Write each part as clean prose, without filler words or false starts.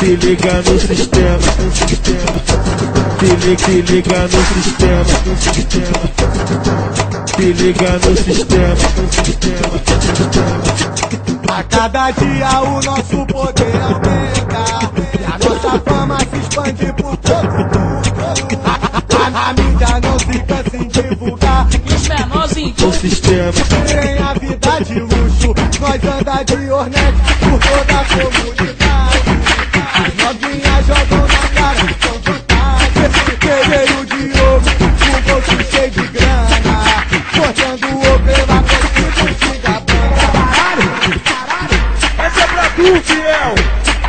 Se liga no sistema, se liga no sistema, se liga no sistema. A cada dia o nosso poder aumenta e a nossa fama se expande por todo mundo. A mídia não se cansa em divulgar Os menorzinhos O sistema tem a vida de luxo. Nós anda de Hornet por toda a comunidade. As novinhas jogam na cara com vontade. Guerreiro de ouro, com o bolso cheio de grana, cortando o obreva contigo de gabana. essa é pra tu, fiel.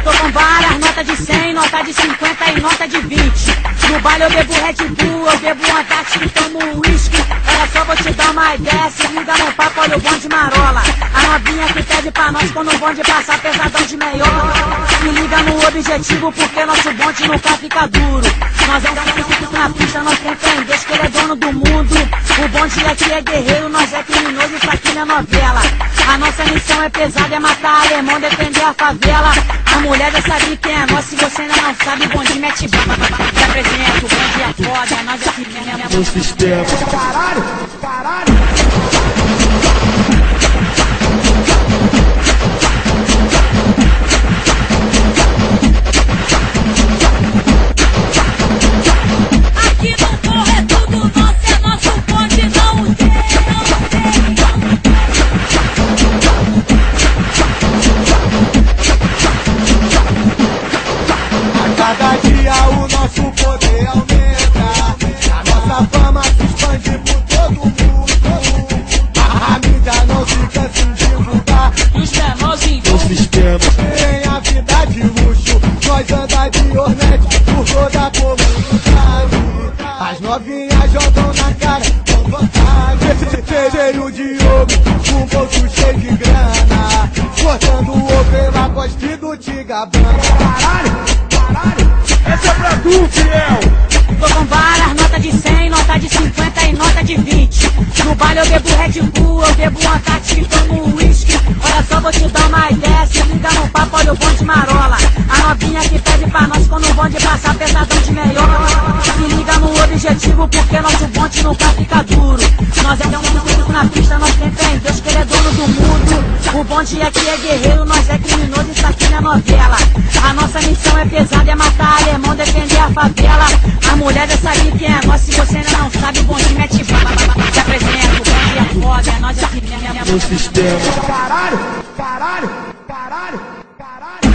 Tô com várias notas de 100, nota de 50 e nota de 20. No baile eu bebo Red Bull, eu bebo Antártica e tomo uísque. Olha só, vou te dar uma ideia, se liga no papo, olha o bonde marola. A novinha que pede pra nós quando o bonde passar pesadão de meiola. Se liga no objetivo, porque nosso bonde nunca fica duro. Nós é um na pista, nós tem fé em Deus, que ele é dono do mundo. O bonde aqui é guerreiro, nós é criminoso, isso aqui não é novela. A nossa missão é pesada, é matar alemão, defender a favela. A mulher já sabe quem é nós, se você ainda não sabe, bonde mete baba. Se apresenta, o bonde é foda, é nós aqui mesmo. No sistema Caralho, caralho. Aqui no morro é tudo nosso, é nosso bonde, não tem, A cada dia o nosso poder aumenta, a nossa fama se expande por todo mundo. A mídia não se cansa em divulgar Os menorzinhos No sistema tem a vida de luxo. Nós anda de Hornet por toda a comunidade. As novinhas jogam na cara com vontade. Cheio de ouro, com o bolso cheio de grana, cortando o obreva vestido de gabana. Caralho, caralho. essa é pra tu, fiel. tô com várias notas de 100, nota de 50 e nota de 20. No baile eu bebo Red Bull, eu bebo Antártica e tomo uísque. Olha só, vou te dar uma ideia, se liga no papo, olha o bonde marola. A novinha que pede pra nós quando o bonde passar pesadão de meiola. Se liga no objetivo, porque nosso bonde nunca fica duro. Nós é um na pista, nós tem fé em Deus, que ele é dono do mundo. O bonde aqui é guerreiro, nós é criminoso, isso aqui não é novela. A nossa missão é pesada, é matar alemão, defender a favela. A mulher já sabe quem é nós, se você ainda não sabe, o bonde mete baba. Se apresenta, o bonde é foda, é nós aqui mesmo. No sistema Caralho, caralho, caralho, caralho.